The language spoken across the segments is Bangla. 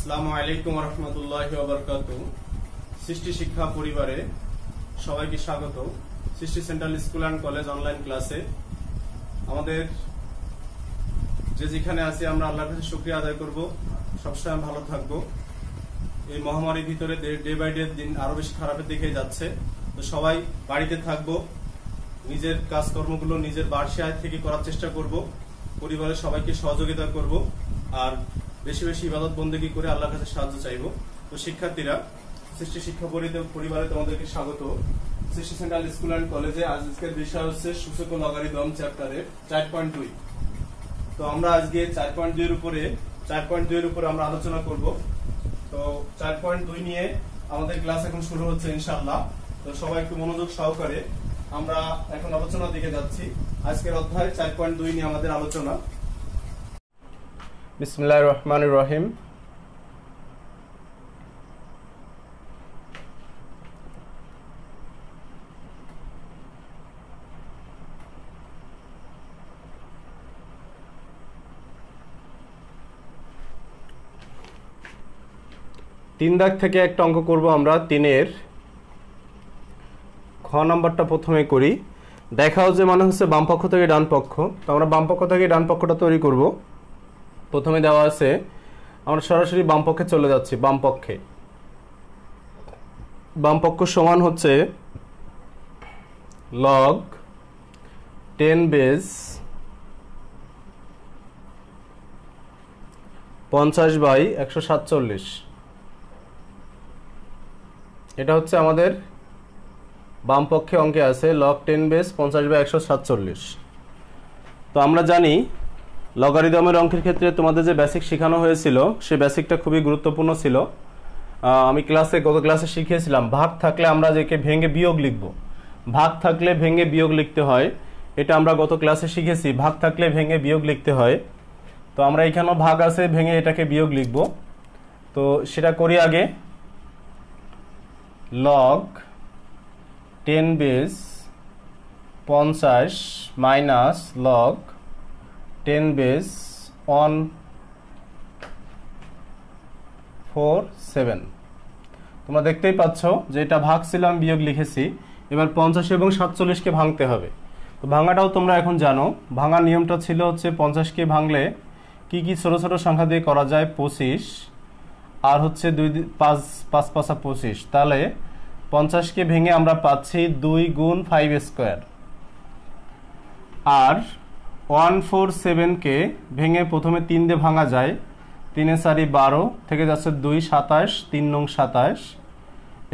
আসসালামু আলাইকুম ওয়া রাহমাতুল্লাহি ওয়া বারাকাতুহু। সৃষ্টি শিক্ষা পরিবারে সবাইকে স্বাগত। সৃষ্টি central school and college online ক্লাসে আমাদের যেখানে আছি আমরা আল্লাহর কাছে শুকরিয়া আদায় করব, সবসময় ভালো থাকব। এই মহামারীর ভিতরে ডে বাই ডে দিন আরো বেশি খারাপের দিকে যাচ্ছে, তো সবাই বাড়িতে থাকবো, নিজের কাজকর্মগুলো নিজের বাসায় থেকে করার চেষ্টা করব, পরিবারের সবাইকে সহযোগিতা করব, আর বেশি বেশি ইবাদত বন্দেগী করে আল্লাহর কাছে সাহায্য চাইব। তো শিক্ষার্থীরা, সৃষ্টি শিক্ষা পরিবারে তোমাদেরকে স্বাগত। সৃষ্টি সেন্ট্রাল স্কুল অ্যান্ড কলেজে আজকের বিষয় হচ্ছে সূচক ও লগারিদম চ্যাপ্টারের 4.2। তো আমরা আজকে 4.2 এর উপরে আমরা আলোচনা করব। তো 4.2 নিয়ে আমাদের ক্লাস এখন শুরু হচ্ছে ইনশাআল্লাহ। তো সবাই একটু মনোযোগ সহকারে আমরা এখন আলোচনার দিকে যাচ্ছি। আজকের অধ্যায় 4.2 নিয়ে আমাদের আলোচনা। বিসমিল্লাহির রহমানির রহিম। তিন দাগ থেকে একটা অঙ্ক করব আমরা। 3-এর খ নাম্বারটা প্রথমে করি। দেখাও যে মানে হচ্ছে বাম পক্ষ থেকে ডান পক্ষ। তো আমরা বাম পক্ষ থেকে ডান পক্ষটা তৈরি করব। প্রথমে দেওয়া আছে, আমরা সরাসরি বাম পক্ষে চলে যাচ্ছি। বাম পক্ষ সমান হচ্ছে লগ 10 বেস 50/147। এটা হচ্ছে আমাদের বাম পক্ষে অঙ্কে আছে লগ 10 বেস 50/147। তো আমরা জানি লগারিদমের অঙ্কের ক্ষেত্রে তোমাদের যে বেসিক শেখানো হয়েছিল সে বেসিকটা খুবই গুরুত্বপূর্ণ ছিল। আমি গত ক্লাসে শিখিয়েছিলাম ভাগ থাকলে আমরা যেকে ভেঙে বিয়োগ লিখব। ভাগ থাকলে ভেঙে বিয়োগ লিখতে হয়, এটা আমরা গত ক্লাসে শিখেছি। ভাগ থাকলে ভেঙে বিয়োগ লিখতে হয়। তো আমরা এখানেও ভাগ আছে, ভেঙে এটাকে বিয়োগ লিখব। তো সেটা করি আগে। Log 10 base 50 minus log 10 base 147। তোমরা দেখতেই পাচ্ছ যে এটা ভাগ ছিল, আমি বিয়োগ লিখেছি। এবার 50 এবং 47কে ভাঙতে হবে। তো ভাঙাটাও তোমরা এখন জানো। ভাঙার নিয়মটা ছিল হচ্ছে 50কে ভাঙলে কি কি ছোট ছোট সংখ্যা দিয়ে করা যায়, 25 আর হচ্ছে 5 5 25। তাহলে 50কে ভেঙে আমরা পাচ্ছি 2 গুণ 5 স্কোয়ার। আর 147কে ভেঙে প্রথমে 3 দিয়ে ভাঙা যায়। 3 4 12 থেকে যাচ্ছে 2 27, 3 নং 27।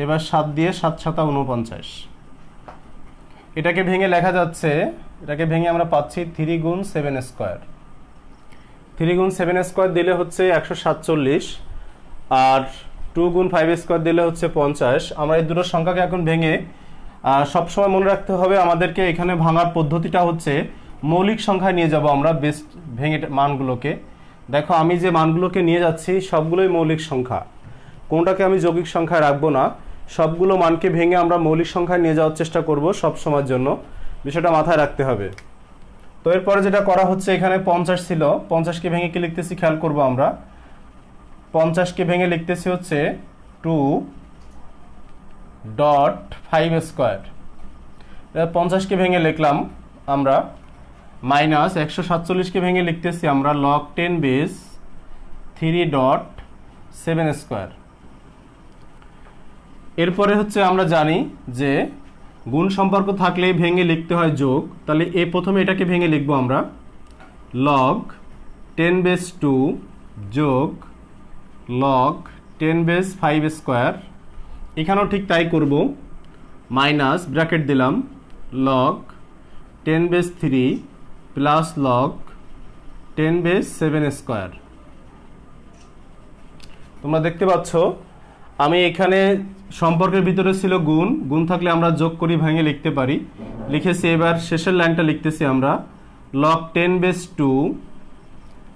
এবার 7 দিয়ে 7 7 49। এটাকে ভেঙে লেখা যাচ্ছে, এটাকে ভেঙে আমরা পাচ্ছি 3 গুণ 7 স্কোয়ার। 3 গুণ 7 স্কোয়ার দিলে হচ্ছে 147, আর 2 গুণ 5 স্কোয়ার দিলে হচ্ছে 50। আমরা এই দুটো সংখ্যাকে এখন ভেঙে সবসময় মনে রাখতে হবে আমাদেরকে, এখানে ভাঙার পদ্ধতিটা হচ্ছে মৌলিক সংখ্যায় নিয়ে যাব আমরা বেস্ট ভেঙে মানগুলোকে। দেখো আমি যে মানগুলোকে নিয়ে যাচ্ছি সবগুলোই মৌলিক সংখ্যা, কোনটাকে আমি যৌগিক সংখ্যায় রাখবো না। সবগুলো মানকে ভেঙে আমরা মৌলিক সংখ্যায় নিয়ে যাওয়ার চেষ্টা করব সব সময়ের জন্য, বিষয়টা মাথায় রাখতে হবে। তো এরপরে যেটা করা হচ্ছে, এখানে 50 ছিল, 50কে ভেঙে কি লিখতেছি খেয়াল করব আমরা। 50কে ভেঙে লিখতেছি হচ্ছে 2.5 স্কোয়ার। 50কে ভেঙে লিখলাম আমরা মাইনাস 147কে ভেঙে লিখতেছি আমরা লগ 10 বেস 3.7 স্কোয়ার। এরপরে হচ্ছে আমরা জানি যে গুণ সম্পর্ক থাকলে ভেঙে লিখতে হয় যোগ। তাহলে প্রথমে এটাকে ভেঙে লিখবো আমরা লগ 10 বেস 2 যোগ লগ 10 বেস 5 স্কোয়ার। এখানেও ঠিক তাই করব, মাইনাস ব্র্যাকেট দিলাম log 10 base 3 plus log 10 base 7 square. তোমরা দেখতে পাচ্ছ আমি এখানে সম্পর্কের ভিতরে ছিল গুণ, গুণ থাকলে আমরা যোগ করি ভেঙে লিখতে পারি, লিখেছি। এবার শেষের লাইনটা লিখতেছি আমরা লগ 10 বেস 2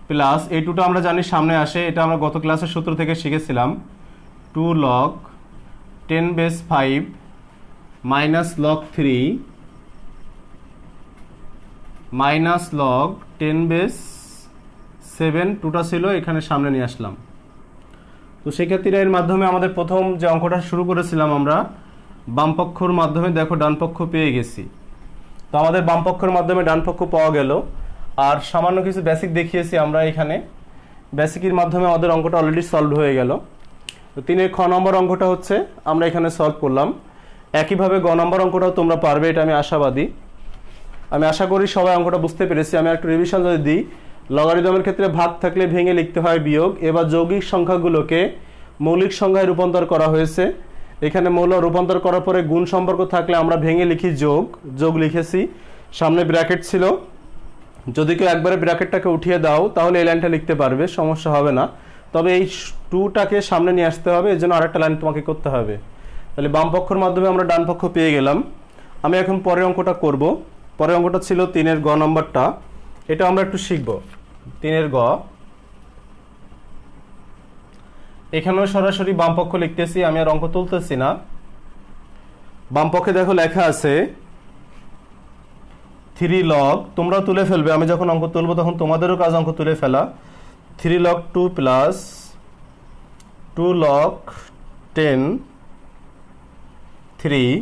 প্লাস এই 2টা আমরা জানি সামনে আসে, এটা আমরা গত ক্লাসের সূত্র থেকে শিখেছিলাম। 2 log 10 base 5 minus log 3 minus log 10 base 7 টুটা ছিল এখানে সামনে নিয়ে আসলাম। তো সেক্ষেত্রে এর মাধ্যমে আমাদের প্রথম যে অঙ্কটা শুরু করেছিলাম আমরা বাম পক্ষর মাধ্যমে দেখো ডান পক্ষ পেয়ে গেছি। তো আমাদের বাম পক্ষের মাধ্যমে ডান পক্ষ পাওয়া গেল। আর সামান্য কিছু বেসিক দেখিয়েছি আমরা এখানে, বেসিকের মাধ্যমে আমাদের অঙ্কটা অলরেডি সলভ হয়ে গেল। তো 3 খ নম্বর অঙ্কটা হচ্ছে আমরা এখানে সলভ করলাম। একইভাবে গ নম্বর অঙ্কটাও তোমরা পারবে, এটা আমি আশাবাদী। আমি আশা করি সবাই অঙ্কটা বুঝতে পেরেছি। আমি একটু রিভিশন যদি দিই, লগারিদমের ক্ষেত্রে ভাগ থাকলে ভেঙে লিখতে হয় বিয়োগ। এবার যৌগিক সংখ্যাগুলোকে মৌলিক সংখ্যায় রূপান্তর করা হয়েছে। এখানে মৌল রূপান্তর করার পরে গুণ সম্পর্ক থাকলে আমরা ভেঙে লিখি যোগ, যোগ লিখেছি। সামনে ব্র্যাকেট ছিল, যদি কেউ একবারে ব্র্যাকেটটাকে উঠিয়ে দাও তাহলে এই লাইনটা লিখতে পারবে, সমস্যা হবে না। তবে এই 2টাকে সামনে নিয়ে আসতে হবে, এর জন্য আরেকটা লাইন তোমাকে করতে হবে। তাহলে বাম পক্ষের মাধ্যমে আমরা ডান পক্ষ পেয়ে গেলাম। আমি এখন পরের অঙ্কটা করব। পরের অঙ্কটা ছিল 3 গ নম্বরটা, এটা আমরা একটু শিখব। 3 গ, এখানেও সরাসরি বাম পক্ষ লিখতেছি, আমি আর অঙ্ক তুলতেছি না। বাম পক্ষে দেখো লেখা আছে 3 log, তোমরা তুলে ফেলবে। আমি যখন অঙ্ক তুলবো তখন তোমাদেরও কাজ অঙ্ক তুলে ফেলা। 3 log 2 plus 2 log 10 3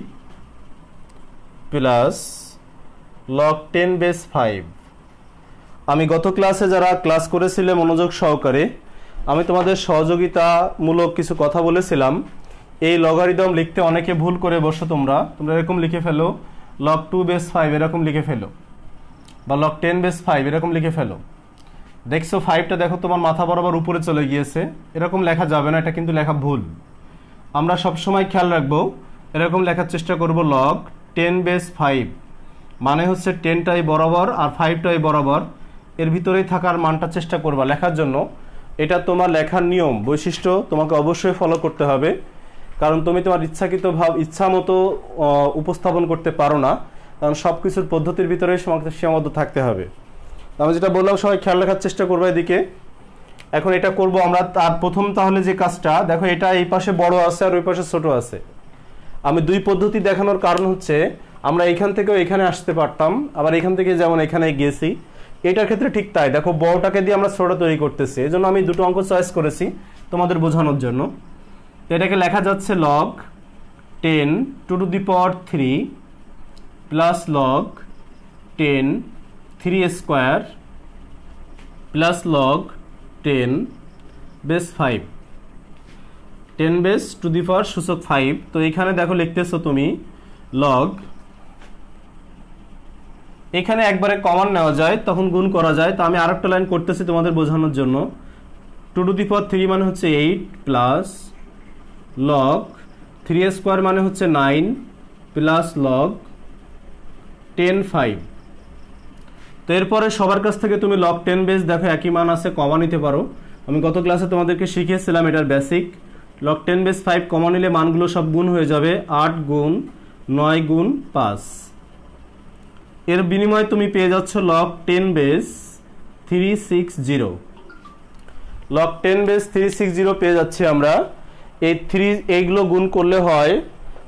plus log 10 base 5। আমি গত ক্লাসে যারা ক্লাস করেছিলে মনোযোগ সহকারে, আমি তোমাদের সহযোগিতামূলক কিছু কথা বলেছিলাম। এই লগারিদম লিখতে অনেকে ভুল করে বসো, তোমরা এরকম লিখে ফেলো log 2 বেস 5 এরকম লিখে ফেলো, বা log 10 বেস 5 এরকম লিখে ফেলো। দেখছো 5টা দেখো তোমার মাথা বরাবর উপরে চলে গিয়েছে, এরকম লেখা যাবে না, এটা কিন্তু লেখা ভুল। আমরা সব সময় খেয়াল রাখবো, এরকম লেখার চেষ্টা করব log 10 বেস 5, মানে হচ্ছে 10টাই বরাবর আর 5টাই বরাবর, এর ভিতরেই থাকার মানটা চেষ্টা করবা লেখার জন্য। এটা তোমার লেখার নিয়ম বৈশিষ্ট্য, তোমাকে অবশ্যই ফলো করতে হবে, কারণ তুমি তোমার ইচ্ছা মতো উপস্থাপন করতে পারো না, কারণ সব কিছুর পদ্ধতির ভিতরেই সীমাবদ্ধ থাকতে হবে। আমি যেটা বললাম সবাই খেয়াল রাখার চেষ্টা করবো এদিকে। এখন এটা করব আমরা। তার প্রথম তাহলে যে কাজটা দেখো, এটা এই পাশে বড় আছে আর ওই পাশে ছোট আছে। আমি 2 পদ্ধতি দেখানোর কারণ হচ্ছে আমরা এখান থেকেও এখানে আসতে পারতাম, আবার এখান থেকে যেমন এখানে গিয়েছি। এটার ক্ষেত্রে ঠিক তাই, দেখো বড়টাকে দিয়ে আমরা ছোট তৈরি করতেছি, এই জন্য আমি 2টো অঙ্ক চয়েস করেছি তোমাদের বোঝানোর জন্য। এটাকে লেখা যাচ্ছে log 10 to the power 3 plus log 10 3 square plus log 10 base 5, 10 base to the power সূচক 5। তো এখানে দেখো লিখতেছো তুমি log, এখানে একবারে কমন নেওয়া যায় তখন গুণ করা যায়। তো আমি আরেকটা লাইন করতেছি তোমাদের বোঝানোর জন্য। 2 টু দি পাওয়ার 3 মানে হচ্ছে 8 প্লাস log 3 স্কোয়ার মানে হচ্ছে 9 প্লাস log 10 5। তো এরপরে সবার কাছ থেকে তুমি log 10 বেস দেখো একই মান আছে, কমন নিতে পারো। আমি গত ক্লাসে তোমাদেরকে শিখিয়েছিলাম এটার বেসিক। log 10 বেস 5 কমন নিলে মানগুলো সব গুণ হয়ে যাবে, 8 গুণ 9 গুণ 5। এর বিনিময়ে তুমি পেয়ে যাচ্ছ log 10 বেস 360। log 10 বেস 360 পেয়ে যাচ্ছি আমরা। এইগুলো গুণ করলে হয়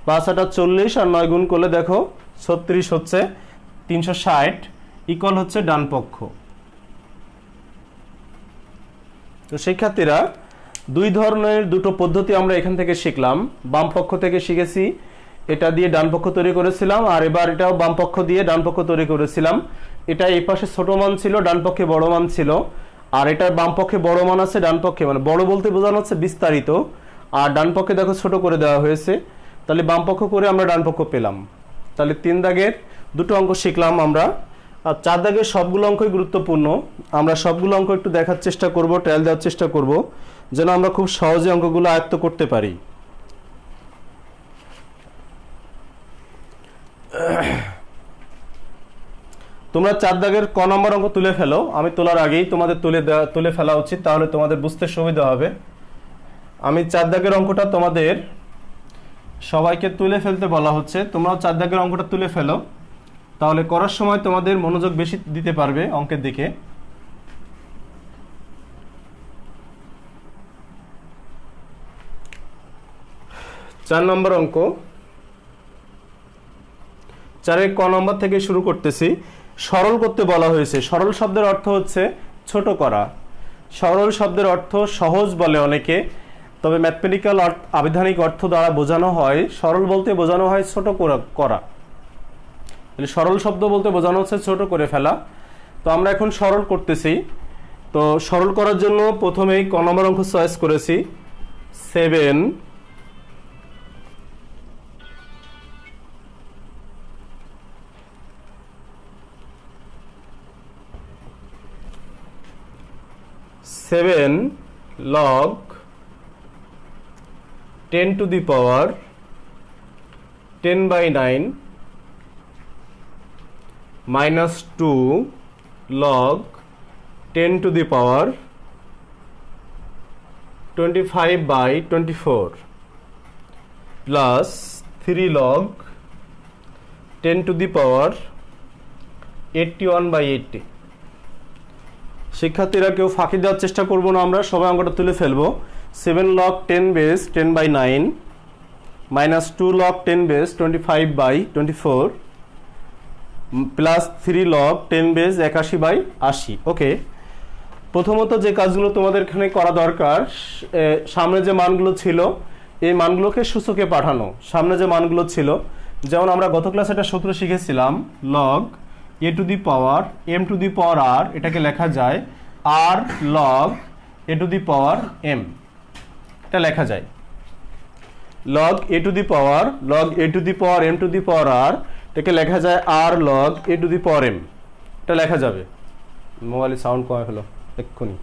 5 8 40 আর 9 গুণ করলে দেখো 36 হচ্ছে 360, ইকুয়াল হচ্ছে ডান পক্ষ। তো শিক্ষার্থীরা 2 ধরনের 2টো পদ্ধতি আমরা এখান থেকে শিখলাম। বাম পক্ষ থেকে শিখেছি, এটা দিয়ে ডান পক্ষ তৈরি করেছিলাম, আর এবার এটাও বাম পক্ষ দিয়ে ডান পক্ষ তৈরি করেছিলাম। এটা এই পাশে ছোট মান ছিল, ডান পক্ষে বড় মান ছিল, আর এটার বাম পক্ষে বড় মান আছে, ডান পক্ষে মানে বড় বলতে বোঝানো হচ্ছে বিস্তারিত, আর ডান পক্ষে দেখো ছোট করে দেওয়া হয়েছে। তাহলে বাম পক্ষ করে আমরা ডান পক্ষ পেলাম। তাহলে 3 দাগের 2টো অঙ্ক শিখলাম আমরা। আর 4 দাগের সবগুলো অঙ্কই গুরুত্বপূর্ণ, আমরা সবগুলো অঙ্ক একটু দেখার চেষ্টা করব, ট্রায়াল দেওয়ার চেষ্টা করব, যেন আমরা খুব সহজে অঙ্কগুলো আয়ত্ত করতে পারি। তোমরা 4 দাগের ক নম্বর অঙ্ক তুলে ফেলো। আমি তোলার আগেই তোমাদের তুলে ফেলা উচিত, তাহলে তোমাদের বুঝতে সুবিধা হবে। আমি 4 দাগের অঙ্কটা তোমাদের সবাইকে তুলে ফেলতে বলা হচ্ছে, তোমরাও 4 দাগের অঙ্কটা তুলে ফেলো, তাহলে করার সময় তোমাদের মনোযোগ বেশি দিতে পারবে অঙ্কের দিকে। চার নম্বর অঙ্ক, 4 ক নম্বর থেকে শুরু করতেছি। সরল করতে বলা হয়েছে। সরল শব্দের অর্থ হচ্ছে ছোট করা। সরল শব্দের অর্থ সহজ বলে অনেকে, তবে ম্যাথমেটিক্যাল আবিধানিক অর্থ দ্বারা বোঝানো হয়, সরল বলতে বোঝানো হয় ছোট করা। সরল শব্দ বলতে বোঝানো হচ্ছে ছোট করে ফেলা। তো আমরা এখন সরল করতেছি। তো সরল করার জন্য প্রথমেই ক নম্বর অঙ্ক চয়েস করেছি 7 log 10 to the power 10/9 minus 2 log 10 to the power 25/24 plus 3 log 10 to the power 81/80। শিক্ষার্থীরা কেউ ফাঁকি দেওয়ার চেষ্টা করবো না, আমরা সবাই অঙ্কটা তুলে ফেলবো। 7 log 10 base 10/9 minus 2 log 10 base 25/24 plus 3 log 10 base 81/80। ওকে, প্রথমত যে কাজগুলো তোমাদের এখানে করা দরকার, সামনে যে মানগুলো ছিল এই মানগুলোকে সূচকে পাঠানো। সামনে যে মানগুলো ছিল, যেমন আমরা গত ক্লাসে একটা সূত্র শিখেছিলাম, log a to the power m to the power r, এটাকে লেখা যায় r log a to the power m, এটা লেখা যায় log a to the power m to the power r, এটাকে লেখা যায় r log a to the power m, এটা লেখা যাবে। মোবাইলে সাউন্ড কমে হলো এক্ষুনি।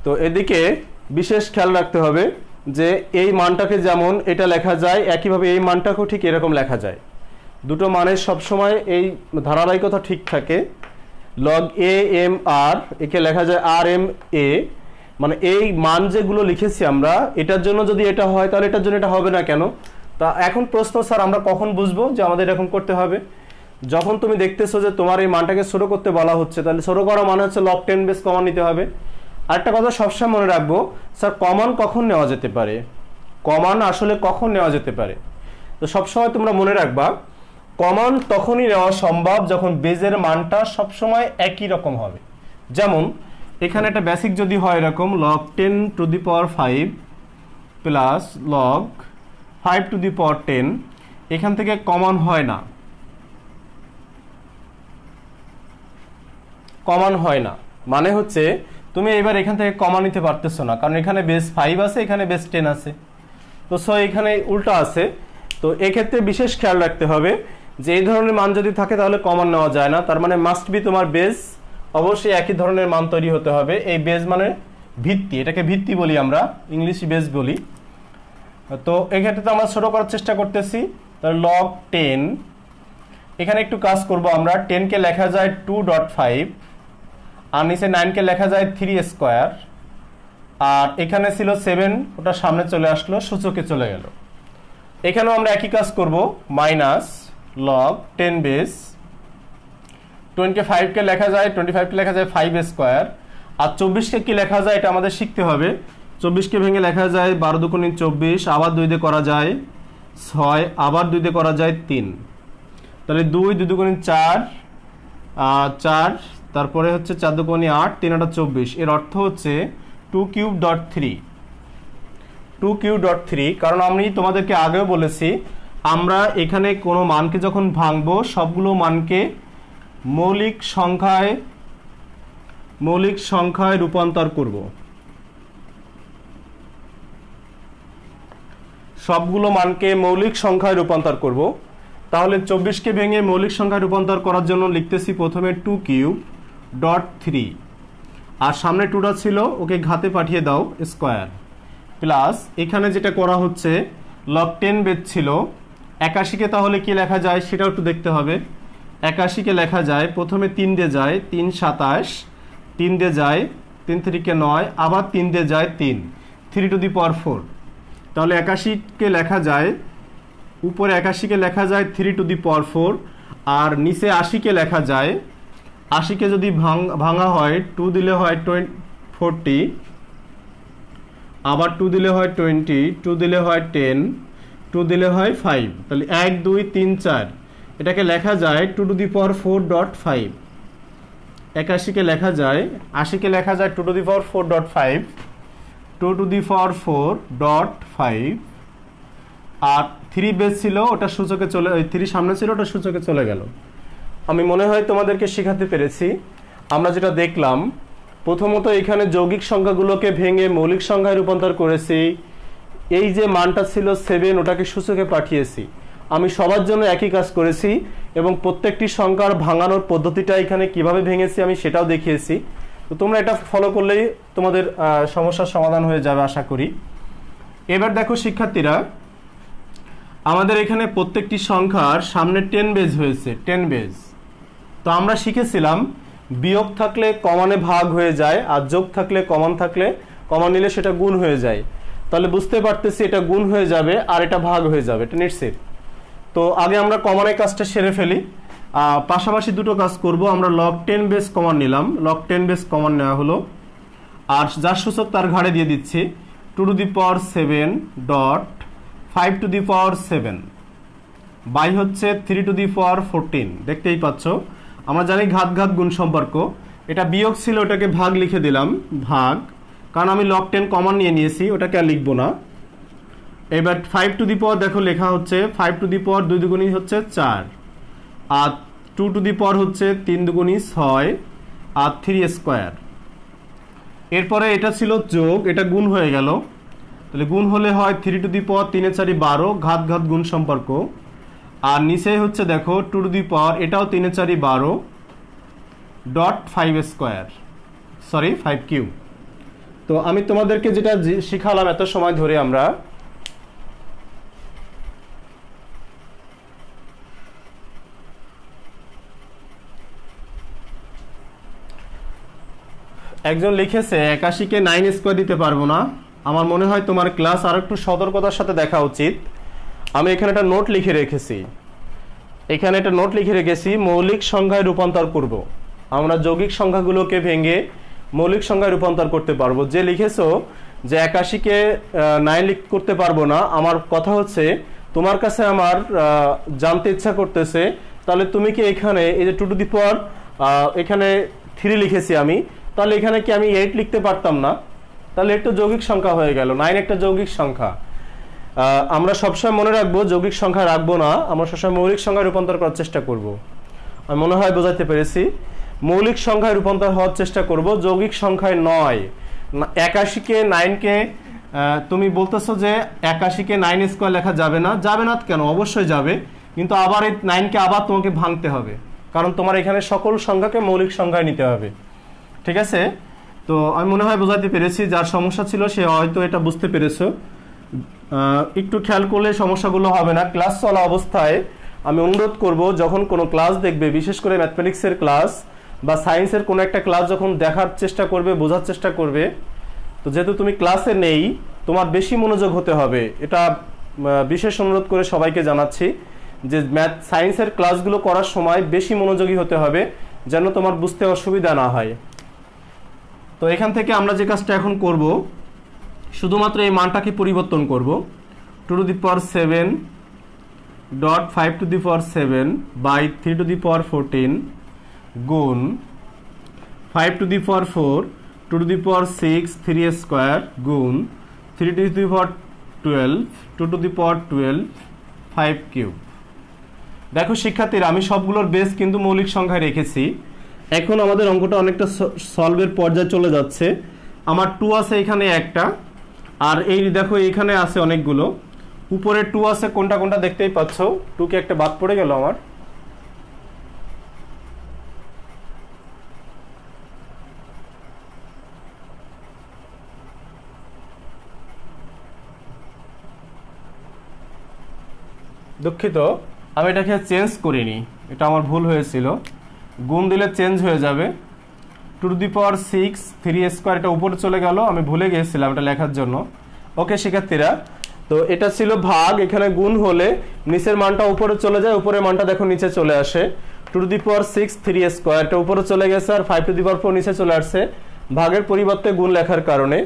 তো এদিকে বিশেষ খেয়াল রাখতে হবে যে এই মানটাকে যেমন এটা লেখা যায়, একইভাবে এই মানটাকেও ঠিক এরকম লেখা যায়। দুটো মানের সবসময় এই ধারাবাহিকতা ঠিক থাকে। log a m r, একে লেখা যায় r m a, মানে এই মান যেগুলো লিখেছি আমরা, এটার জন্য যদি এটা হয় তাহলে এটার জন্য এটা হবে না কেন? তা এখন প্রশ্ন, স্যার আমরা কখন বুঝবো যে আমাদের এরকম করতে হবে? যখন তুমি দেখতেছো যে তোমার এই মানটাকে ছোট করতে বলা হচ্ছে, তাহলে ছোট করা মানে হচ্ছে log 10 বেস কমন নিতে হবে। আরেকটা কথা সবসময় মনে রাখবো, স্যার কমন কখন নেওয়া যেতে পারে, কমন আসলে কখন নেওয়া যেতে পারে? তো সবসময় তোমরা মনে রাখবা, কমন তখনই নেওয়া সম্ভব যখন বেজের মানটা সবসময় একই রকম হবে। যেমন এখানে একটা বেসিক যদি হয় এরকম log 10 to the power 5 plus log 5 to the power 10, এখান থেকে কমন হয় না, কমন হয় না মানে হচ্ছে তুমি এবার এখান থেকে কমন নিতে পারতেছো না, কারণ এখানে বেস 5 আছে, এখানে বেস 10 আছে। তো সো এখানে উল্টা আছে। তো এক্ষেত্রে বিশেষ খেয়াল রাখতে হবে যে এই ধরনের মান যদি থাকে তাহলে কমন নেওয়া যায় না। তার মানে মাস্ট বি তোমার বেস অবশ্যই একই ধরনের মান তৈরি হতে হবে। এই বেস মানে ভিত্তি, এটাকে ভিত্তি বলি আমরা, ইংলিশ বেস বলি। তো এক্ষেত্রে তো আমরা ছোট করার চেষ্টা করতেছি। তাহলে log 10, এখানে একটু কাজ করব আমরা। 10 কে লেখা যায় 2.5 আর নিচে 9 কে লেখা যায় 3 স্কয়ার, আর এখানে ছিল 7, ওটা সামনে চলে আসলো, সূচকে চলে গেল। এখানেও আমরা একই কাজ করব, মাইনাস log 10 বেস 25 কে লেখা যায় 5 স্কয়ার, আর 24 কে কি লেখা যায় এটা আমাদের শিখতে হবে। 24 কে ভেঙে লেখা যায় 12 দুগুণে 24, আবার 2 দিয়ে করা যায় 6, আবার 2 দিয়ে করা যায় 3, তাহলে 2 দুগুণে 4, 4, তারপরে হচ্ছে 4 দুগুণে 8, 3 8 24। এর অর্থ হচ্ছে 2³.3, কারণ আমি তোমাদেরকে আগেও বলেছি আমরা এখানে কোনো মানকে যখন ভাঙবো সবগুলো মানকে মৌলিক সংখ্যায় রূপান্তর করব। সবগুলো মানকে মৌলিক সংখ্যায় রূপান্তর করব। তাহলে 24 কে ভেঙে মৌলিক সংখ্যায় রূপান্তর করার জন্য লিখতেছি প্রথমে 2³.3, আর সামনে 2টা ছিল, ওকে ঘাতে পাঠিয়ে দাও স্কয়ার, প্লাস এখানে যেটা করা হচ্ছে log 10 বেস ছিল 81 কে, তাহলে কি লেখা যায় সেটাও একটু দেখতে হবে। 81 কে লেখা যায় প্রথমে 3 দিয়ে যায় 3 27, 3 দিয়ে যায় 3 3 কে 9, আবার 3 দিয়ে যায় 3 to the power 4। তাহলে 81 কে লেখা যায়, উপরে 81 কে লেখা যায় 3 to the power 4, আর নিচে 80 কে লেখা যায়, 80 কে যদি ভাঙা হয় 2 দিলে হয় 40, আবার 2 দিলে হয় 20, 2 দিলে হয় 10, 2 দিলে হয় 5, তাহলে 1 2 3 4, এটাকে লেখা যায় 2 to the power 4.5। 81 কে লেখা যায়, 80 কে লেখা যায় 2 to the power 4.5, 2 to the power 4 dot 5 আর 3 বেস ছিল ওটা সূচকে চলে, ওই 3 সামনে ছিল ওটা সূচকে চলে গেল। আমি মনে হয় তোমাদেরকে শেখাতে পেরেছি। আমরা যেটা দেখলাম, প্রথমত এখানে যৌগিক সংখ্যাগুলোকে ভেঙে মৌলিক সংখ্যায় রূপান্তর করেছি। এই যে মানটা ছিল 7 ওটাকে সূচকে পাঠিয়েছি। আমি সবার জন্য একই কাজ করেছি এবং প্রত্যেকটি সংখ্যার ভাঙানোর পদ্ধতিটা এখানে কিভাবে ভেঙেছি আমি সেটাও দেখিয়েছি। তো তোমরা এটা ফলো করলেই তোমাদের সমস্যার সমাধান হয়ে যাবে আশা করি। এবার দেখো শিক্ষার্থীরা, আমাদের এখানে প্রত্যেকটি সংখ্যার সামনে 10 বেজ হয়েছে, 10 বেজ। তো আমরা শিখেছিলাম বিয়োগ থাকলে কমানে ভাগ হয়ে যায়, আর যোগ থাকলে কমন নিলে সেটা গুণ হয়ে যায়। তাহলে বুঝতে পারতেছি এটা গুণ হয়ে যাবে আর এটা ভাগ হয়ে যাবে, এটা নিশ্চিত। তো আগে আমরা কমনের কাজটা সেরে ফেলি, পাশাপাশি দুটো কাজ করব। আমরা লগ 10 বেস কমন নিলাম, লগ 10 বেস কমন নেওয়া হলো, আর যার সূচক তার ঘাড়ে দিয়ে দিচ্ছি 2 to the power 7 dot 5 to the power 7 by হচ্ছে 3 টু দি পাওয়ার 14। দেখতেই পাচ্ছ আমরা জানি ঘাত ঘাত গুণ সম্পর্ক। এটা বিয়োগ ছিল, ওটাকে ভাগ লিখে দিলাম, ভাগ, কারণ আমি লগ 10 কমন নিয়ে নিয়েছি, ওটাকে আর লিখবো না। এবার 5 টু দি পাওয়ার দেখো লেখা হচ্ছে 5 টু দি পাওয়ার 2 দুগুণই হচ্ছে 4, আর 2 টু দি পাওয়ার হচ্ছে 3 দুগুণই 6, আর 3 স্কোয়ার। এরপরে এটা ছিল যোগ, এটা গুণ হয়ে গেল। তাহলে গুণ হলে হয় 3 টু দি পাওয়ার 3 4 12, ঘাত ঘাত গুণ সম্পর্ক। আর নিচে হচ্ছে দেখো 2 টু দি পাওয়ার, এটাও 3 4 12 ডট 5 স্কোয়ার, সরি 5 কিউব। তো আমি তোমাদেরকে যেটা শিখালাম এত সময় ধরে, আমরা একজন লিখেছে 81-কে 9 স্কোয়ার দিতে পারবো না। আমার মনে হয় তোমার ক্লাস আর একটু সতর্কতার সাথে দেখা উচিত। আমি এখানে একটা নোট লিখে রেখেছি, মৌলিক সংখ্যায় রূপান্তর করব। আমরা যৌগিক সংখ্যাগুলোকে ভেঙে মৌলিক সংখ্যায় রূপান্তর করতে পারবো। যে লিখেছো যে 81-কে 9 করতে পারবো না, আমার কথা হচ্ছে তোমার কাছে আমার জানতে ইচ্ছা করতেছে, তাহলে তুমি কি এখানে এই যে 2 টু দি পাওয়ার এখানে 3 লিখেছি আমি, তাহলে এখানে কি আমি 8 লিখতে পারতাম না? তাহলে একটু যৌগিক সংখ্যা হয়ে গেল, 9 একটা যৌগিক সংখ্যা। আমরা সবসময় মনে রাখবো যৌগিক সংখ্যা রাখবো না, আমরা সবসময় মৌলিক সংখ্যায় রূপান্তর করার চেষ্টা করব। আমি মনে হয় বোঝাতে পেরেছি। মৌলিক সংখ্যায় রূপান্তর হওয়ার চেষ্টা করব, যৌগিক সংখ্যায় নয়। 81-কে 9-কে তুমি বলতেছো যে 81-কে 9 স্কোয়ার লেখা যাবে না। যাবে না কেন? অবশ্যই যাবে, কিন্তু আবার এই 9-কে আবার তোমাকে ভাঙতে হবে, কারণ তোমার এখানে সকল সংখ্যাকে মৌলিক সংখ্যায় নিতে হবে। ঠিক আছে? তো আমি মনে হয় বোঝাতে পেরেছি। যার সমস্যা ছিল সে হয়তো এটা বুঝতে পেরেছো। একটু খেয়াল করলে সমস্যাগুলো হবে না। ক্লাস চলা অবস্থায় আমি অনুরোধ করব, যখন কোনো ক্লাস দেখবে, বিশেষ করে ম্যাথমেটিক্সের ক্লাস বা সায়েন্সের কোনো একটা ক্লাস যখন দেখার চেষ্টা করবে, বোঝার চেষ্টা করবে, তো যেহেতু তুমি ক্লাসে নেই, তোমার বেশি মনোযোগ হতে হবে। এটা বিশেষ অনুরোধ করে সবাইকে জানাচ্ছি যে সায়েন্সের ক্লাসগুলো করার সময় বেশি মনোযোগী হতে হবে, যেন তোমার বুঝতে অসুবিধা না হয়। তো এখান থেকে আমরা যে কাজটা এখন করব, শুধুমাত্র এই মানটাকে পরিবর্তন করব। 2 to the power 7 dot 5 to the power 7 by 3 to the power 14 গুণ 5 to the power 4 2 to the power 6 3 square গুণ 3 to the power 12 2 to the power 12 5 cube. দেখো শিক্ষার্থীরা, আমি সবগুলোর বেস কিন্তু মৌলিক সংখ্যায় রেখেছি। এখন আমাদের অঙ্কটা অনেকটা সলভের পর্যায়ে চলে যাচ্ছে। আমার 2 আছে এখানে একটা, আর এই দেখো এইখানে আছে অনেকগুলো। উপরে 2 আছে, কোনটা কোনটা দেখতেই পাচ্ছ। 2 কে একটা বাদ পড়ে গেল আমার। দুঃখিত, আমি এটাকে চেঞ্জ করিনি, এটা আমার ভুল হয়েছিল। গুণ দিলে চেঞ্জ হয়ে যাবে। 2 টু দি পাওয়ার 6 3 স্কোয়ার, এটা উপরে চলে গেল, আমি ভুলে গিয়েছিলাম এটা লেখার জন্য। ওকে শিক্ষার্থীরা, তো এটা ছিল ভাগ। এখানে গুণ হলে নিচের মানটা উপরে চলে যায়, উপরের মানটা দেখো নিচে চলে আসে। 2 টু দি পাওয়ার 6 3 স্কোয়ার, এটা উপরে চলে গেছে, আর 5 টু দি পাওয়ার 4 নিচে চলে আসছে ভাগের পরিবর্তে গুণ লেখার কারণে।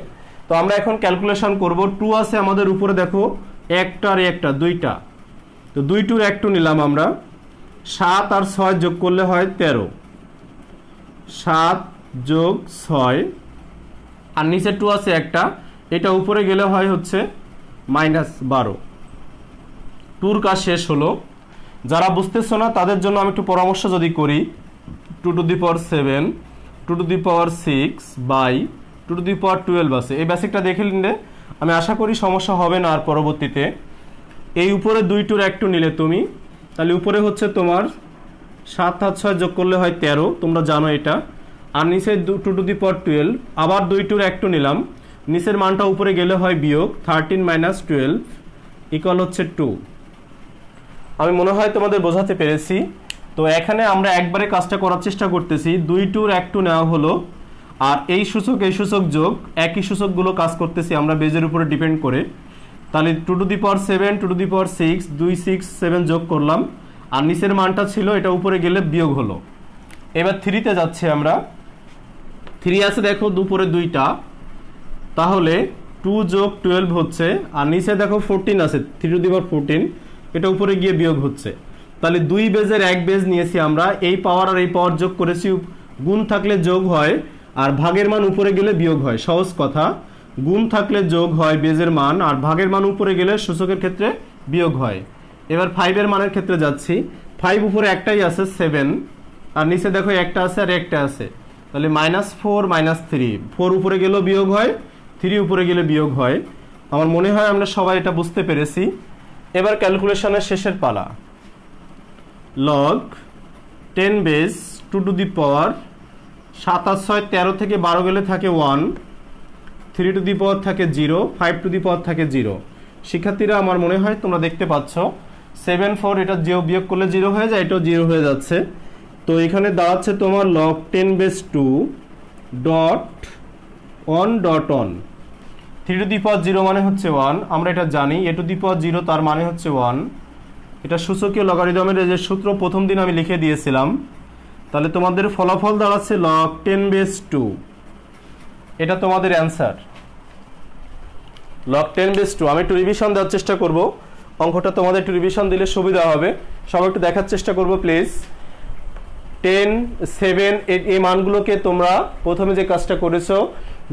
তো আমরা এখন ক্যালকুলেশন করব। 2 আছে আমাদের উপরে, দেখো একটা আর একটা, দুইটা। তো 2 টুর 1 নিলাম আমরা। 7 আর 6 যোগ করলে হয় 13। 7 যোগ 6, আর নিচে 2 আছে একটা, এটা উপরে গেলে হয় হচ্ছে -12। টুর কাজ শেষ হলো। যারা বুঝতেছো না তাদের জন্য আমি একটু পরামর্শ যদি করি, 2^7 2^6/2^12 আছে। এই বেসিকটা দেখে নিলে আমি আশা করি সমস্যা হবে না আর পরবর্তীতে। এই উপরে 2 টুর 1 টু নিলে তুমি, তাহলে উপরে হচ্ছে তোমার 7 আর 6 যোগ করলে হয় 13, তোমরা জানো এটা। আর নিচে 2^12, আবার 2 টুর 1 টু নিলাম, নিচের মানটা উপরে গেলে হয় বিয়োগ 13 - 12 ইকুয়াল হচ্ছে 2। আমি মনে হয় তোমাদের বোঝাতে পেরেছি। তো এখানে আমরা একবারে কাজটা করার চেষ্টা করতেছি, 2 টুর 1 টু নেওয়া হলো, আর এই সূচক যোগ, একই সূচকগুলো কাজ করতেছি আমরা বেজের উপরে ডিপেন্ড করে। তাহলে 2^7 2^6 2 6 7 যোগ করলাম, আর নিচের মানটা ছিল এটা উপরে গেলে বিয়োগ হলো। এবার 3-তে যাচ্ছি আমরা। 3 আছে দেখো দুপুরে 2টা, তাহলে 2 যোগ 12 হচ্ছে, আর নিচে দেখো 14 আছে 3^14, এটা উপরে গিয়ে বিয়োগ হচ্ছে। তাহলে 2 বেজের 1 বেজ নিয়েছি আমরা, এই পাওয়ার আর এই পাওয়ার যোগ করেছি, গুণ থাকলে যোগ হয় আর ভাগের মান উপরে গেলে বিয়োগ হয়। সহজ কথা, গুণ থাকলে যোগ হয় বেজের মান, আর ভাগের মান উপরে গেলে সূচকের ক্ষেত্রে বিয়োগ হয়। এবার 5 এর মানের ক্ষেত্রে যাচ্ছি। 5 উপরে একটাই আছে 7, আর নিচে দেখো একটা আছে আর একটা আছে, তাহলে -4 -3, 4 উপরে গেলেও বিয়োগ হয়, 3 উপরে গেলে বিয়োগ হয়। আমার মনে হয় আমরা সবাই এটা বুঝতে পেরেছি। এবার ক্যালকুলেশনের শেষের পালা। লগ 10 বেস 2^, 7 আর 6 13 থেকে 12 গেলে থাকে 1, 3^, থাকে 0, 5^, থাকে 0। শিক্ষার্থীরা আমার মনে হয় তোমরা দেখতে পাচ্ছ 7 4 এটা বিয়োগ করলে 0 হয়ে যায়, এটাও 0 হয়ে যাচ্ছে। তো এখানে দাঁড়াচ্ছে তোমার log 10 বেস 2.1.1। 3^0 মানে হচ্ছে 1, আমরা এটা জানি। a^0 তার মানে হচ্ছে 1। এটা সূচকীয় লগারিদমের যে সূত্র প্রথম দিন আমি লিখে দিয়েছিলাম। তাহলে তোমাদের ফলাফল দাঁড়াচ্ছে log 10 বেস 2, এটা তোমাদের অ্যান্সার log 10 বেস 2। আমি একটু রিভিশন দেওয়ার চেষ্টা করব, অঙ্কটা তোমাদের একটু রিভিশন দিলে সুবিধা হবে। সবাই একটু দেখার চেষ্টা করবো প্লিজ। 10 7 এই মানগুলোকে তোমরা প্রথমে যে কাজটা করেছো,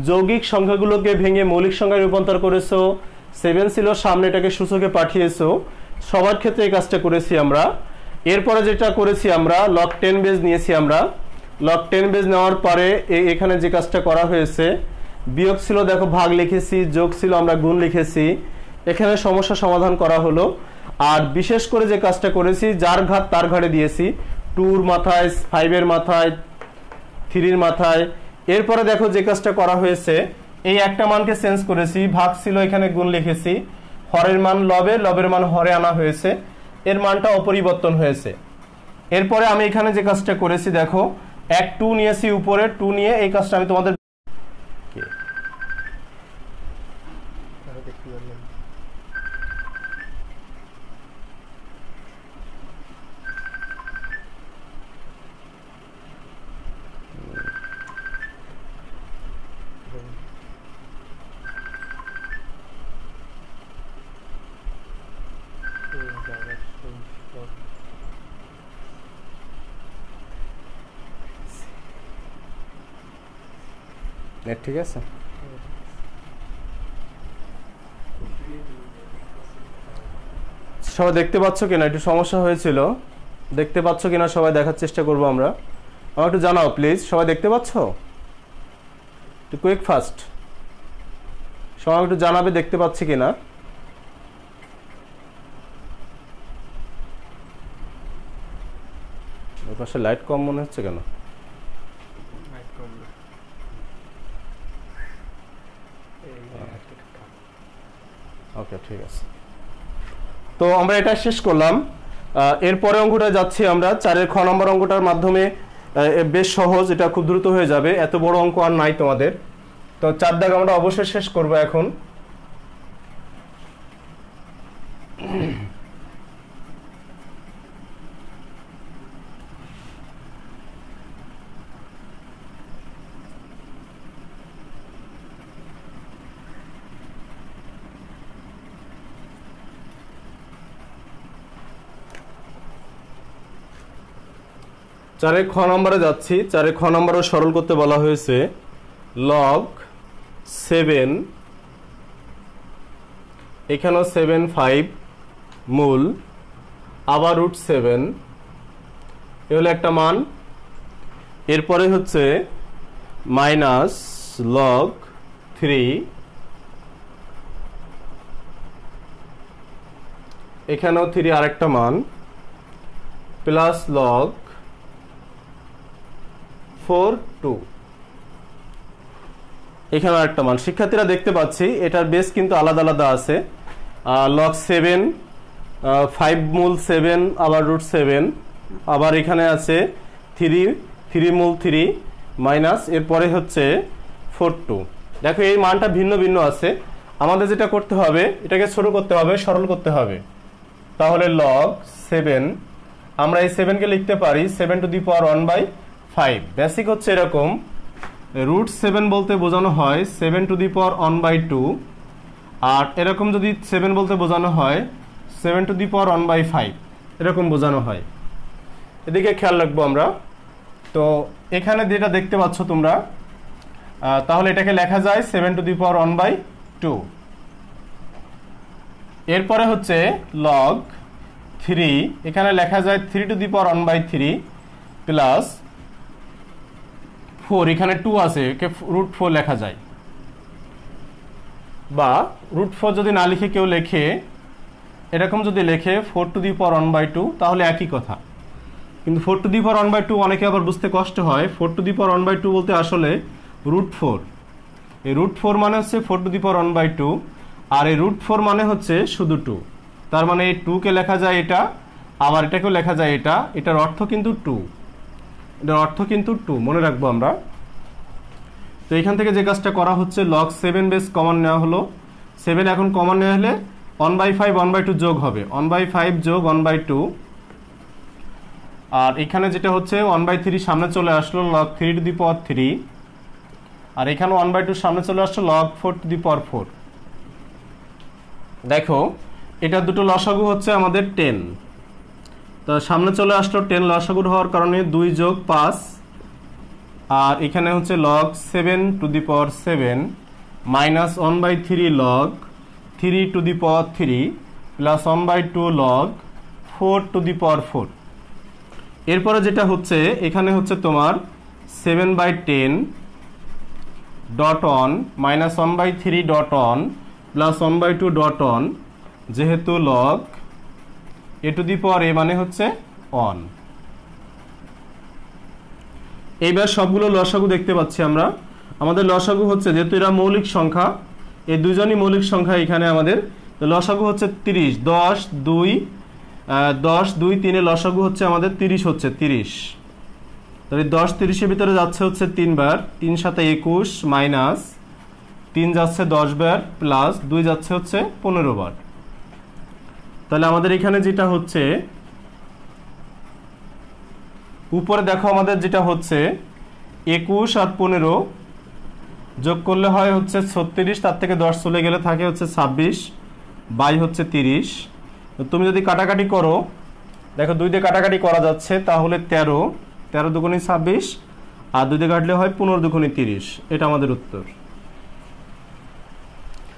যৌগিক সংখ্যাগুলোকে ভেঙে মৌলিক সংখ্যায় রূপান্তর করেছো। 7 ছিল সামনে, এটাকে সূচকে পাঠিয়েছো। সবার ক্ষেত্রে এই কাজটা করেছি আমরা। এরপরে যেটা করেছি আমরা log 10 বেজ নিয়েছি আমরা। log 10 বেজ নেওয়ার পরে এখানে যে কাজটা করা হয়েছে, বিয়োগ ছিল দেখো ভাগ লিখেছি, যোগ ছিল আমরা গুণ লিখেছি। এখানে সমস্যা সমাধান করা হলো। আর বিশেষ করে যে কাজটা করেছি, যার ঘাত তার ঘাড়ে দিয়েছি, 2 মাথায়, 5 এর মাথায়, 3 মাথায়। এরপরে দেখো যে কাজটা করা হয়েছে, এই একটা মানকে চেঞ্জ করেছি, ভাগ ছিল এখানে গুণ লিখেছি, হরের মান লবে, লবের মান হরে আনা হয়েছে, এর মানটা অপরিবর্তন হয়েছে। এরপরে আমি এখানে যে কাজটা করেছি দেখো, 2 নিয়েছি উপরে, 2 নিয়ে এই কাজটা আমি তোমাদের নেট ঠিক আছে। সবাই দেখতে পাচ্ছ কিনা? একটু সমস্যা হয়েছিল, দেখতে পাচ্ছ কিনা সবাই দেখার চেষ্টা করবো আমরা। আমার একটু জানাও প্লিজ, সবাই দেখতে পাচ্ছ? একটু কুইক ফাস্ট সবাই একটু জানাবে দেখতে পাচ্ছি কিনা। ওই পাশে লাইট কম মনে হচ্ছে কেন? ওকে ঠিক আছে। তো আমরা এটা শেষ করলাম। এরপরে অঙ্কটা যাচ্ছি আমরা 4-এর খ নম্বর অঙ্কটার মাধ্যমে। বেশ সহজ, এটা খুব দ্রুত হয়ে যাবে, এত বড় অঙ্ক আর নাই তোমাদের। তো 4 দাগ আমরা অবশ্যই শেষ করব এখন। চারে খ নম্বরে যাচ্ছি। 4-এর খ নম্বরও সরল করতে বলা হয়েছে log 7 এখানেও 7 5 মূল, আবার √7, এ হলো একটা মান। এরপরে হচ্ছে মাইনাস লগ 3, এখানেও 3 আরেকটা মান, প্লাস লগ 4 2, এখানে আরেকটা মান। শিক্ষার্থীরা দেখতে পাচ্ছি এটার বেস কিন্তু আলাদা আলাদা আছে। লগ 7 5 মূল 7, আবার √7, আবার এখানে আছে 3 মূল 3 মাইনাস, এরপরে হচ্ছে 4 2। দেখো এই মানটা ভিন্ন ভিন্ন আছে। আমাদের যেটা করতে হবে, এটাকে ছোট করতে হবে, সরল করতে হবে। তাহলে লগ 7, আমরা এই 7কে লিখতে পারি 7⁻1/5। বেসিক হচ্ছে এরকম, √7 বলতে বোঝানো হয় 7⁻1/2, আর এরকম যদি 7 বলতে বোঝানো হয় 7⁻1/5, এরকম বোঝানো হয়। এদিকে খেয়াল রাখবো আমরা। তো এখানে যেটা দেখতে পাচ্ছ তোমরা, তাহলে এটাকে লেখা যায় 7⁻1/2। এরপরে হচ্ছে লগ 3, এখানে লেখা যায় 3⁻1/3 প্লাস 4, এখানে 2 আছে, একে √4 লেখা যায়। বা √4 যদি না লিখে কেউ লেখে, এরকম যদি লেখে 4⁻1/2, তাহলে একই কথা। কিন্তু 4⁻1/2 অনেকে আবার বুঝতে কষ্ট হয়। 4⁻1/2 বলতে আসলে √4। এই √4 মানে হচ্ছে 4⁻1/2, আর এই √4 মানে হচ্ছে শুধু 2। তার মানে এই 2 কে লেখা যায় এটা, আবার এটাকেও লেখা যায় এটা। এটার অর্থ কিন্তু 2, এটার অর্থ কিন্তু 2, মনে রাখবো আমরা। তো এখান থেকে যে কাজটা করা হচ্ছে, লগ 7 বেস কমন নেওয়া হলো। 7 এখন কমন নেওয়া হলে 1/5 1/2 যোগ হবে, 1/5 যোগ 1/2। আর এখানে যেটা হচ্ছে 1/3 সামনে চলে আসলো, লগ 3⁻3, আর এখানে 1/2 সামনে চলে আসলো, লগ 4⁻4। দেখো এটা দুটো লসাগু হচ্ছে আমাদের 10, তো সামনে চলে আসলো 10 লসাগু হওয়ার কারণে 2 যোগ 5, আর এখানে হচ্ছে log 7⁻7 minus 1/3 log 3⁻3 plus 1/2 log 4⁻4। এরপরে যেটা হচ্ছে, এখানে হচ্ছে তোমার 7/10 dot on minus 1/3 dot on plus 1/2 dot on, যেহেতু লগ a⁴ মানে হচ্ছে অন। এইবার সবগুলো লসাগু দেখতে পাচ্ছি আমরা। আমাদের লসাগু হচ্ছে, যেহেতু এরা মৌলিক সংখ্যা, এই দুজনই মৌলিক সংখ্যা এখানে আমাদের, তো লসাগু হচ্ছে 30। 10 2 3 লসাগু হচ্ছে আমাদের 30 হচ্ছে 30। তাহলে 10 30-এর ভিতরে যাচ্ছে হচ্ছে 3 বার, 3 7 21 মাইনাস 3 যাচ্ছে 10 বার প্লাস 2 যাচ্ছে হচ্ছে 15 বার। তাহলে আমাদের এখানে যেটা হচ্ছে, উপরে দেখো আমাদের যেটা হচ্ছে 21 আর 15 যোগ করলে হয় হচ্ছে 36, তার থেকে 10 চলে গেলে থাকে হচ্ছে 26, বাই হচ্ছে 30। তুমি যদি কাটাকাটি করো, দেখো 2 দিয়ে কাটাকাটি করা যাচ্ছে, তাহলে 13 13 দুগুণে 26, আর 2 দিয়ে কাটলে হয় 15 দুগুণে 30। এটা আমাদের উত্তর।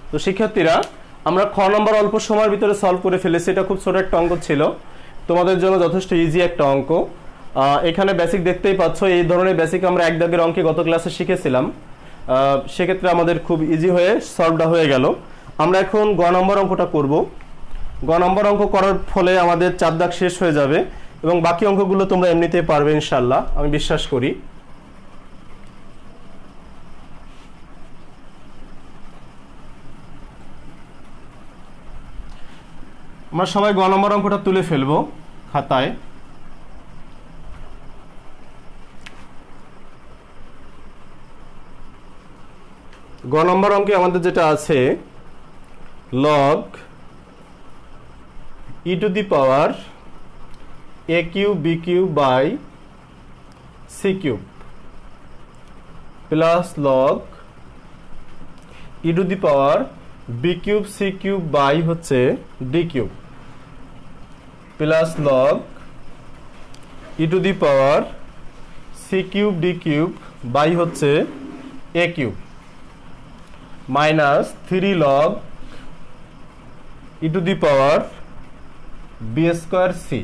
তো শিক্ষার্থীরা, আমরা খ নম্বর অল্প সময়ের ভিতরে সলভ করে ফেলেছি। এটা খুব ছোট একটা অঙ্ক ছিল, তোমাদের জন্য যথেষ্ট ইজি একটা অঙ্ক। এখানে বেসিক দেখতেই পাচ্ছ, এই ধরনের বেসিক আমরা এক দাগের অঙ্কে গত ক্লাসে শিখেছিলাম। সেক্ষেত্রে আমাদের খুব ইজি হয়ে সলভটা হয়ে গেল। আমরা এখন গ নম্বর অঙ্কটা করব। গ নম্বর অঙ্ক করার ফলে আমাদের 4 দাগ শেষ হয়ে যাবে, এবং বাকি অঙ্কগুলো তোমরা এমনিতেই পারবে ইনশাল্লাহ, আমি বিশ্বাস করি। আমরা সবাই গ নম্বর অঙ্কটা তুলে ফেলবো খাতায়। গ নম্বর অঙ্কে আমাদের যেটা আছে, log e⁻ a³ b³ by c³ plus log e⁻b³ c³ by হচ্ছে d³ plus log e⁻c³ d³ by হচ্ছে a³ minus 3 log e to the power b square c.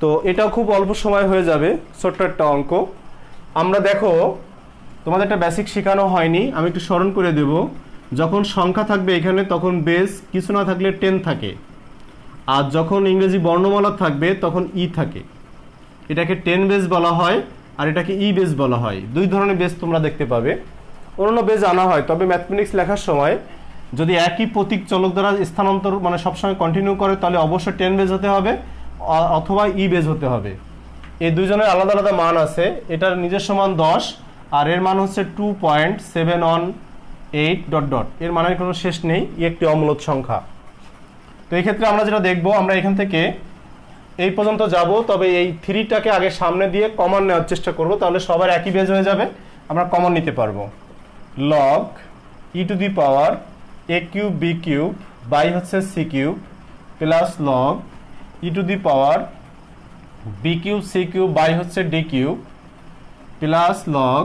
তো এটাও খুব অল্প সময় হয়ে যাবে, ছোট্ট একটা অঙ্ক। আমরা দেখো, তোমাদের একটা বেসিক শেখানো হয়নি, আমি একটু স্মরণ করে দেব। যখন সংখ্যা থাকবে এখানে তখন বেস কিছু না থাকলে 10 থাকে, আর যখন ইংরেজি বর্ণমালা থাকবে তখন ই থাকে। এটাকে 10 বেস বলা হয় আর এটাকে ই বেস বলা হয়। দুই ধরনের বেস তোমরা দেখতে পাবে। অন্য বেস আনা হয়, তবে ম্যাথমেটিক্স লেখার সময় যদি একই প্রতীক চলক দ্বারা স্থানান্তর মানে সবসময় কন্টিনিউ করে তাহলে অবশ্যই 10 বেস হতে হবে অথবা ই বেস হতে হবে। এই দুইজনের আলাদা আলাদা মান আছে। এটার নিজের সমান 10 আর এর মান হচ্ছে 2.718 ডট ডট। এর মানের কোনো শেষ নেই, একটি অমূলদ সংখ্যা। তো এই ক্ষেত্রে আমরা যেটা দেখব, আমরা এখান থেকে এই পর্যন্ত যাব, তবে এই 3টাকে আগে সামনে দিয়ে কমন নেওয়ার চেষ্টা করব, তাহলে সবার একই বেজ হয়ে যাবে, আমরা কমন নিতে পারবো। Log e to the power a cube b cube by হচ্ছে c cube plus log e to the power b cube c cube by হচ্ছে d cube plus log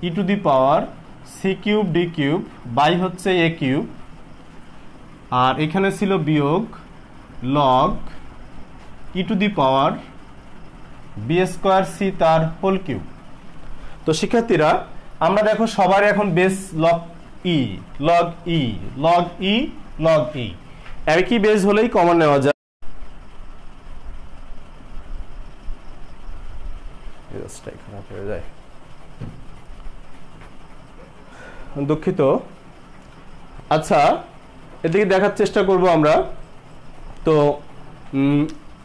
e to the power c cube d cube by হচ্ছে এ কিউব, আর এখানে ছিল বিয়োগ log e to the power b square c তার হোল কিউব। তো শিক্ষার্থীরা, আমরা দেখো সবার এখন base log e log e log e log ই, একই বেস হলেই কমন নেওয়া যায়। খারাপ হয়ে যায়, দুঃখিত। আচ্ছা, এদিকে দেখার চেষ্টা করব আমরা। তো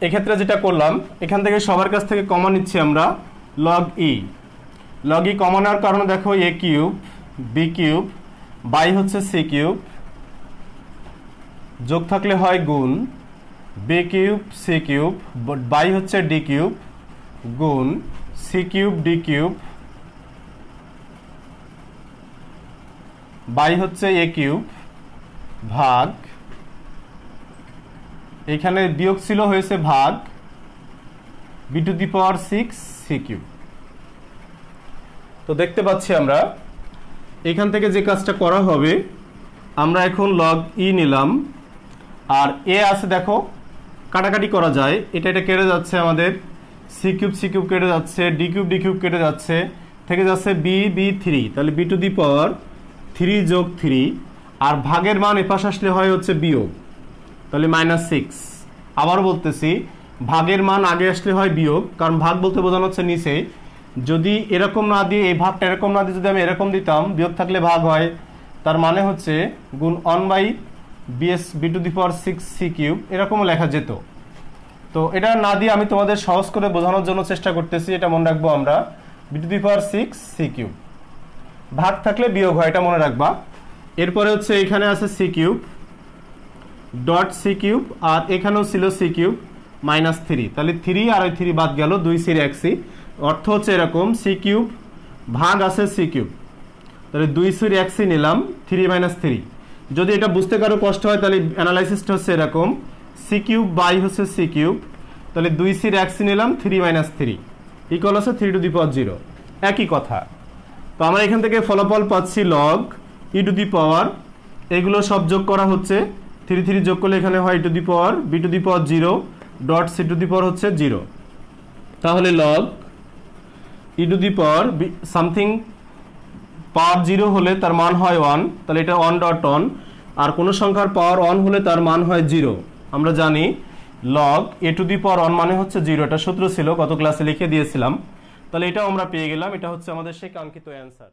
এক্ষেত্রে যেটা করলাম, এখান থেকে সবার কাছ থেকে কমন নিচ্ছি আমরা log e. Log e common নেওয়ার কারণে দেখো a cube b cube by হচ্ছে সি কিউব, যোগ থাকলে হয় গুণ b cube c cube by হচ্ছে ডি কিউব গুণ c cube d cube by হচ্ছে এ কিউব ভাগ, এখানে বিয়োগ ছিল হয়েছে ভাগ b to the power 6 c cube. তো দেখতে পাচ্ছি আমরা এখান থেকে যে কাজটা করা হবে, আমরা এখন লগ ই নিলাম আর এ আছে দেখো কাটাকাটি করা যায়, এটা কেটে যাচ্ছে, আমাদের সি কিউব কেটে যাচ্ছে, ডি কিউব কেটে যাচ্ছে, থেকে যাচ্ছে বি 3, তাহলে বি টু দি পাওয়ার 3 যোগ 3, আর ভাগের মান এপাশে আসলে হয় হচ্ছে বিয়োগ, তাহলে -6। আবার বলতেছি, ভাগের মান আগে আসলে হয় বিয়োগ, কারণ ভাগ বলতে বোঝানো হচ্ছে নিচে। যদি এরকম না দিয়ে এই ভাগটা এরকম না দিয়ে যদি আমি এরকম দিতাম, বিয়োগ থাকলে ভাগ হয়, তার মানে হচ্ছে গুণ 1/bs b to the power 6 c cube, এরকমও লেখা যেত। তো এটা না দিয়ে আমি তোমাদের সহজ করে বোঝানোর জন্য চেষ্টা করতেছি, এটা মনে রাখবো আমরা, b to the power 6 c cube. ভাগ থাকলে বিয়োগ হয়, এটা মনে রাখবা। এরপরে হচ্ছে এখানে আছে c cube dot c cube, আর এখানেও ছিল সি কিউব -3, তাহলে 3 আর ওই 3 বাদ গেল, 2 সির 1 সি, অর্থ হচ্ছে এরকম সি কিউব ভাগ আছে সি কিউব, তাহলে 2 সির 1 সি নিলাম 3 - 3। যদি এটা বুঝতে কারো কষ্ট হয় তাহলে অ্যানালাইসিসটা হচ্ছে এরকম, সি কিউব বাই হচ্ছে সি কিউব, তাহলে 2 সির 1 সি নিলাম 3 - 3 ইকুয়াল হচ্ছে 3 টু দি পাওয়ার 0, একই কথা। তো আমরা এখান থেকে ফলাফল পাচ্ছি লগ ই টু দি পাওয়ার, এগুলো সব যোগ করা হচ্ছে, 3 যোগ করলে এখানে হয় e to the power b to the power 0 dot c to the power হচ্ছে 0। তাহলে log e to the power something power 0 হলে তার মান হয় 1, তাহলে এটা 1 ডট 1, আর কোনো সংখ্যার পাওয়ার 1 হলে তার মান হয় 0। আমরা জানি লগ এ টু দি পাওয়ার 1 মানে হচ্ছে 0, এটা সূত্র ছিল, গত ক্লাসে লিখে দিয়েছিলাম। তাহলে এটাও আমরা পেয়ে গেলাম, এটা হচ্ছে আমাদের সেই কাঙ্ক্ষিত অ্যান্সার।